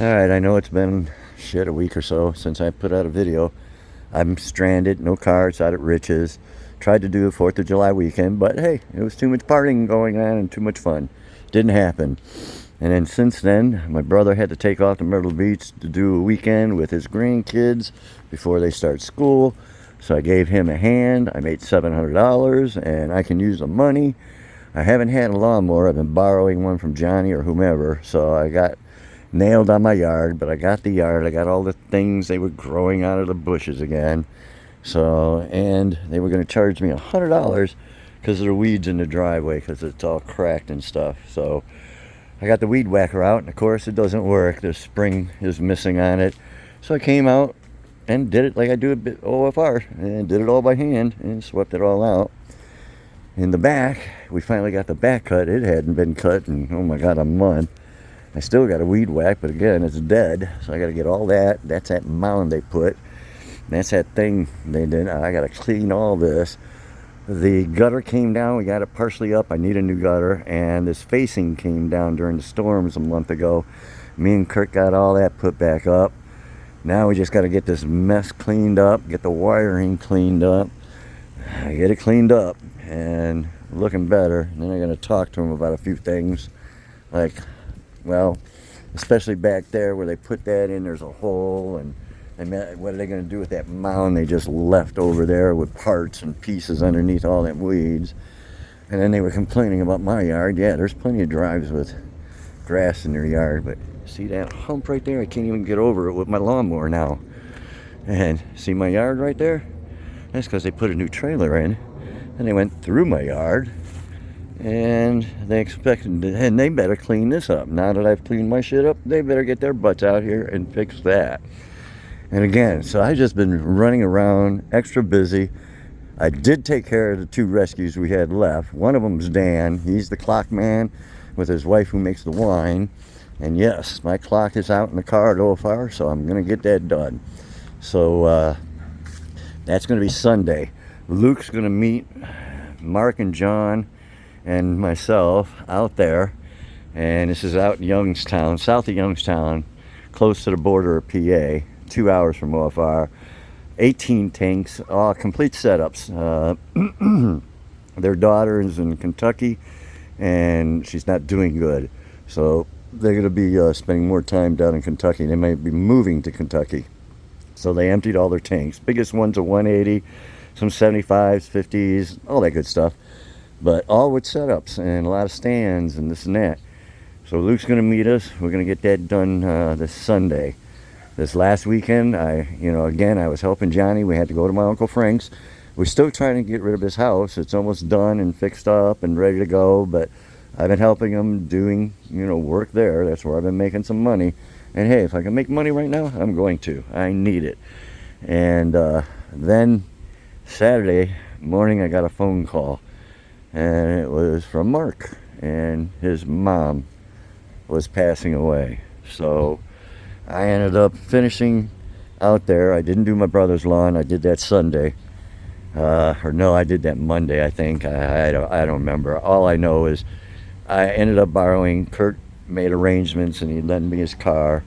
Alright, I know it's been a week or so since I put out a video. I'm stranded, no car, it's out at Rich's. Tried to do a 4th of July weekend, but hey, it was too much partying going on and too much fun. Didn't happen. And then since then, my brother had to take off to Myrtle Beach to do a weekend with his grandkids before they start school. So I gave him a hand. I made $700 and I can use the money. I haven't had a lawnmower. I've been borrowing one from Johnny or whomever. So I got nailed on my yard, but I got the yard. I got all the things. They were growing out of the bushes again. So, and they were going to charge me $100 because there are weeds in the driveway because it's all cracked and stuff. So I got the weed whacker out, and of course it doesn't work. The spring is missing on it. So I came out and did it like I do at OFR, and did it all by hand and swept it all out. In the back, we finally got the back cut. It hadn't been cut in, oh my God, a month. I still got a weed whack, but again, it's dead. So I got to get all that. That's that mound they put. That's that thing they did. I got to clean all this. The gutter came down. We got it partially up. I need a new gutter. And this facing came down during the storms a month ago. Me and Kurt got all that put back up. Now we just got to get this mess cleaned up, get the wiring cleaned up, get it cleaned up, and looking better. And then I'm going to talk to him about a few things, like, well, especially back there where they put that in, there's a hole, and what are they going to do with that mound they just left over there with parts and pieces underneath all that weeds? And then they were complaining about my yard. Yeah, there's plenty of drives with grass in their yard, but see that hump right there? I can't even get over it with my lawnmower now. And see my yard right there? That's because they put a new trailer in, and they went through my yard, and they expected, and they better clean this up. Now that I've cleaned my shit up, they better get their butts out here and fix that. And again, so I've just been running around, extra busy. I did take care of the 2 rescues we had left. One of them's Dan. He's the clock man with his wife who makes the wine. And yes, my clock is out in the car at OFR, so I'm going to get that done. So that's going to be Sunday. Luke's going to meet Mark and John and myself out there. And this is out in Youngstown, south of Youngstown, close to the border of PA, 2 hours from OFR. 18 tanks, all complete setups. Their daughter is in Kentucky, and she's not doing good. So they're going to be spending more time down in Kentucky. They might be moving to Kentucky. So they emptied all their tanks. Biggest one's a 180, some 75s, 50s, all that good stuff. But all with setups and a lot of stands and this and that. So Luke's going to meet us. We're going to get that done this Sunday. This last weekend, again, I was helping Johnny. We had to go to my Uncle Frank's. We're still trying to get rid of his house. It's almost done and fixed up and ready to go, but I've been helping him doing, work there. That's where I've been making some money. And hey, if I can make money right now, I'm going to. I need it. And then Saturday morning, I got a phone call, and it was from Mark, and his mom was passing away. So I ended up finishing out there. I didn't do my brother's lawn. I did that Sunday. Or no, I did that Monday, I think. I don't remember. All I know is I ended up borrowing. Kurt made arrangements, and he lent me his car.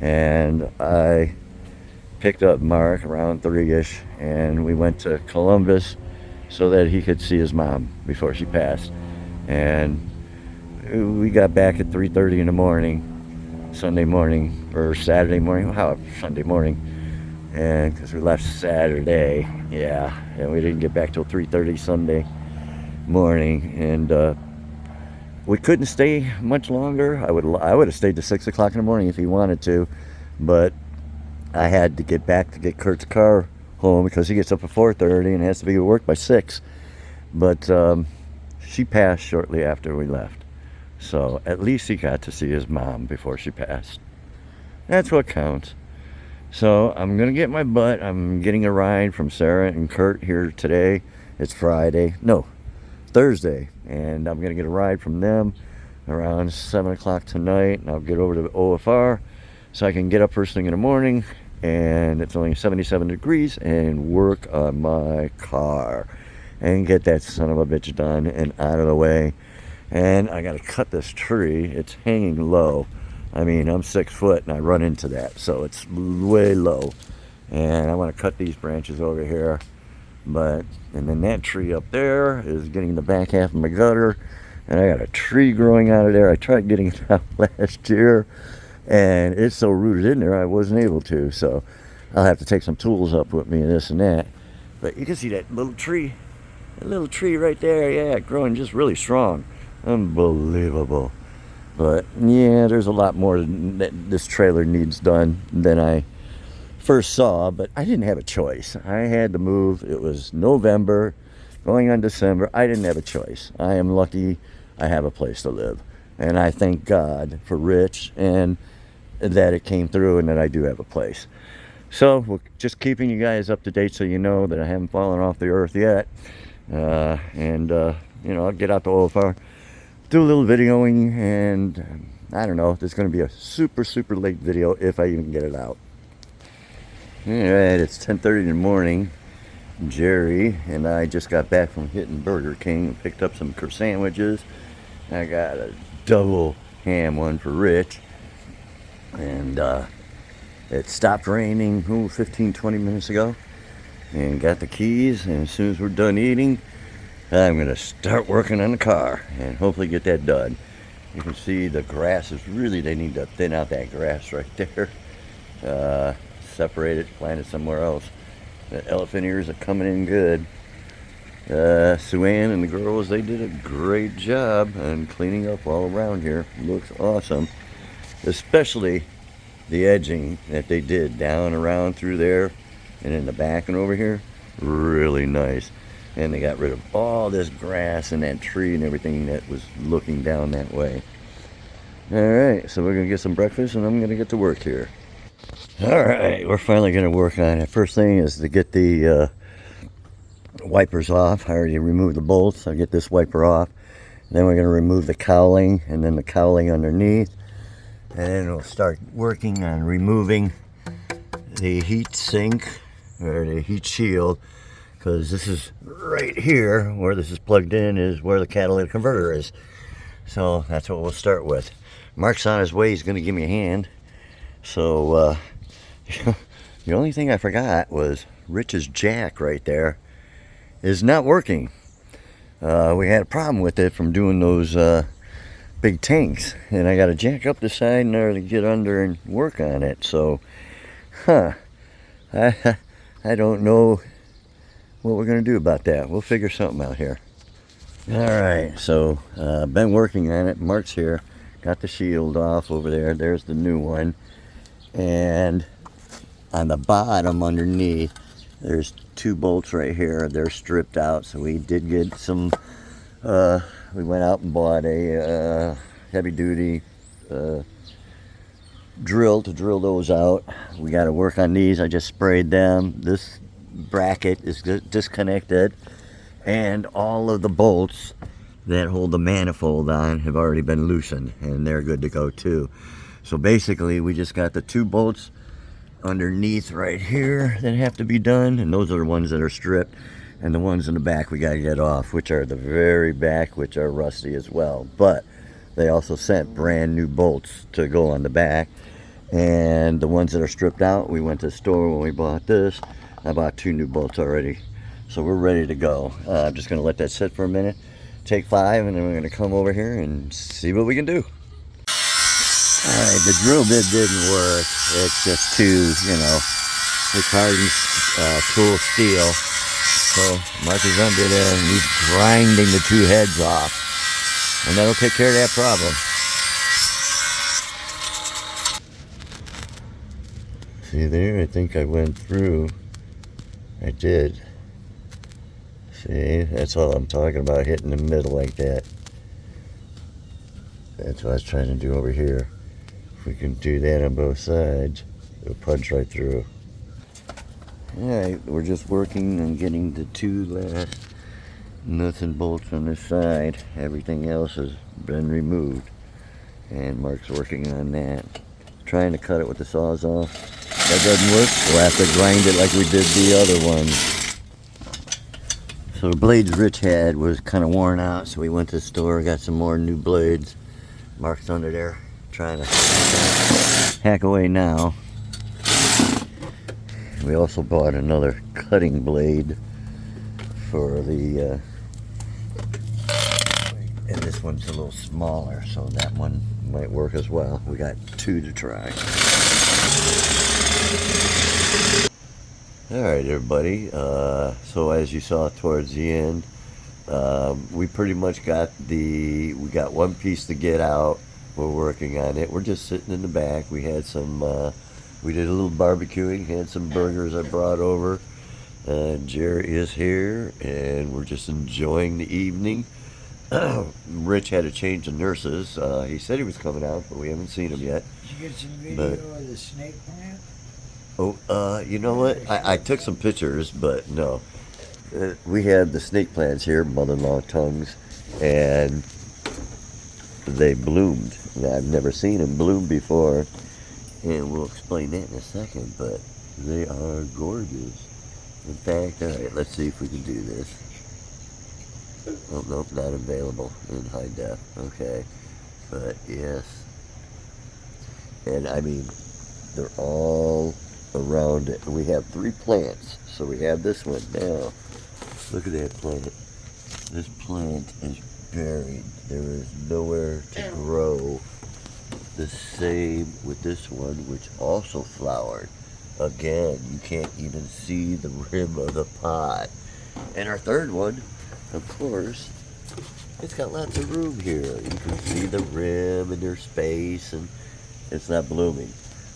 And I picked up Mark around 3-ish, and we went to Columbus so that he could see his mom before she passed. And we got back at 3:30 in the morning. Sunday morning or Saturday morning, Sunday morning, and because we left Saturday, and we didn't get back till 3:30 Sunday morning, and we couldn't stay much longer. I would have stayed to 6 o'clock in the morning if he wanted to, but I had to get back to get Kurt's car home because he gets up at 4:30 and has to be at work by 6. But she passed shortly after we left. So at least he got to see his mom before she passed. That's what counts. So I'm going to get my butt. I'm getting a ride from Sarah and Kurt here today. It's Thursday. And I'm going to get a ride from them around 7 o'clock tonight. And I'll get over to OFR so I can get up first thing in the morning. And it's only 77 degrees and work on my car. And get that son of a bitch done and out of the way. And I got to cut this tree. It's hanging low. I mean, I'm 6 foot and I run into that, so it's way low. And I want to cut these branches over here. And then that tree up there is getting the back half of my gutter. And I got a tree growing out of there. I tried getting it out last year, and it's so rooted in there I wasn't able to. So I'll have to take some tools up with me and this and that. But you can see that little tree right there, yeah, growing just really strong. Unbelievable. But yeah, there's a lot more that this trailer needs done than I first saw, but I didn't have a choice. I had to move. It was November, going on December. I didn't have a choice. I am lucky I have a place to live. And I thank God for Rich and that it came through and that I do have a place. So we're just keeping you guys up to date so you know that I haven't fallen off the earth yet. You know, I'll get out the oil fire, do a little videoing, and I don't know, there's going to be a super late video if I even get it out. Alright, it's 10:30 in the morning. Jerry and I just got back from hitting Burger King and picked up some sandwiches. I got a double ham one for Rich. And it stopped raining 15-20 minutes ago. And got the keys, and as soon as we're done eating, I'm going to start working on the car and hopefully get that done. You can see the grass is really, they need to thin out that grass right there. Separate it, plant it somewhere else. The elephant ears are coming in good. Sue-Ann and the girls, they did a great job on cleaning up all around here. Looks awesome. Especially the edging that they did down around through there and in the back and over here. Really nice. And they got rid of all this grass and that tree and everything that was looking down that way. Alright, so we're going to get some breakfast and I'm going to get to work here. Alright, we're finally going to work on it. First thing is to get the wipers off. I already removed the bolts. I'll get this wiper off. Then we're going to remove the cowling and then the cowling underneath. And then we'll start working on removing the heat sink or the heat shield, because this is right here where this is plugged in is where the catalytic converter is. So that's what we'll start with. Mark's on his way. He's going to give me a hand. So the only thing I forgot was Rich's jack right there is not working. We had a problem with it from doing those big tanks, and I got to jack up the side in there to get under and work on it. So I don't know what we're going to do about that. We'll figure something out here. Alright, so been working on it. Mark's here. Got the shield off over there. There's the new one. And on the bottom underneath, there's 2 bolts right here. They're stripped out. So we did get some, we went out and bought a heavy duty drill to drill those out. We got to work on these. I just sprayed them. This bracket is disconnected, and all of the bolts that hold the manifold on have already been loosened, and they're good to go too. So basically we just got the 2 bolts underneath right here that have to be done, and those are the ones that are stripped, and the ones in the back we got to get off, which are the very back, which are rusty as well. But they also sent brand new bolts to go on the back, and the ones that are stripped out, we went to the store when we bought this. I bought 2 new bolts already, so we're ready to go. I'm just going to let that sit for a minute, take 5, and then we're going to come over here and see what we can do. Alright, the drill bit didn't work. It's just too, you know, it's hardened tool steel. So Mark is under there and he's grinding the 2 heads off, and that'll take care of that problem. See there? I think I went through. I did. See, that's all I'm talking about, hitting the middle like that. That's what I was trying to do over here. If we can do that on both sides, it'll punch right through. Alright, we're just working on getting the 2 last nuts and bolts on this side. Everything else has been removed, and Mark's working on that. Trying to cut it with the Sawzall. That doesn't work, we'll have to grind it like we did the other ones. So the blades Rich had was kind of worn out, so we went to the store, got some more new blades. Mark's under there trying to hack away now. We also bought another cutting blade for the, and this one's a little smaller, so that one might work as well. We got two to try. Alright everybody, so as you saw towards the end, we pretty much got we got one piece to get out. We're working on it. We're just sitting in the back. We had some, we did a little barbecuing, had some burgers I brought over. Jerry is here, and we're just enjoying the evening. Rich had to change the nurses. He said he was coming out, but we haven't seen him yet. Did you get some video of the snake plant? Oh, you know what? I took some pictures, but no. We have the snake plants here, mother-in-law tongues, and they bloomed. I've never seen them bloom before, and we'll explain that in a second, but they are gorgeous. In fact, alright, let's see if we can do this. Oh, nope, not available in high def. Okay, but yes. And I mean, they're all around it. We have 3 plants. So we have this one now. Look at that plant. This plant is buried. There is nowhere to grow. The same with this one, which also flowered. Again, you can't even see the rim of the pot. And our third one, of course, it's got lots of room here. You can see the rim and there's space, and it's not blooming.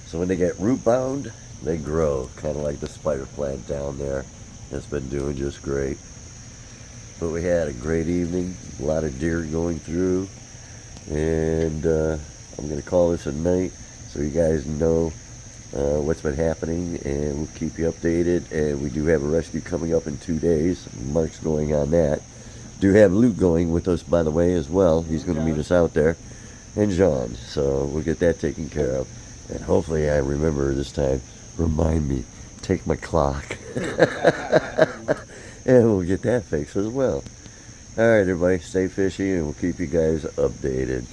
So when they get root bound, they grow, kind of like the spider plant down there. It's been doing just great. But we had a great evening, a lot of deer going through, and I'm going to call this a night so you guys know what's been happening, and we'll keep you updated. And we do have a rescue coming up in 2 days. Mark's going on that. Do have Luke going with us, by the way, as well. He's going to meet us out there, and John. So we'll get that taken care of. And hopefully I remember this time. Remind me, take my clock. And we'll get that fixed as well. Alright everybody, stay fishy, and we'll keep you guys updated.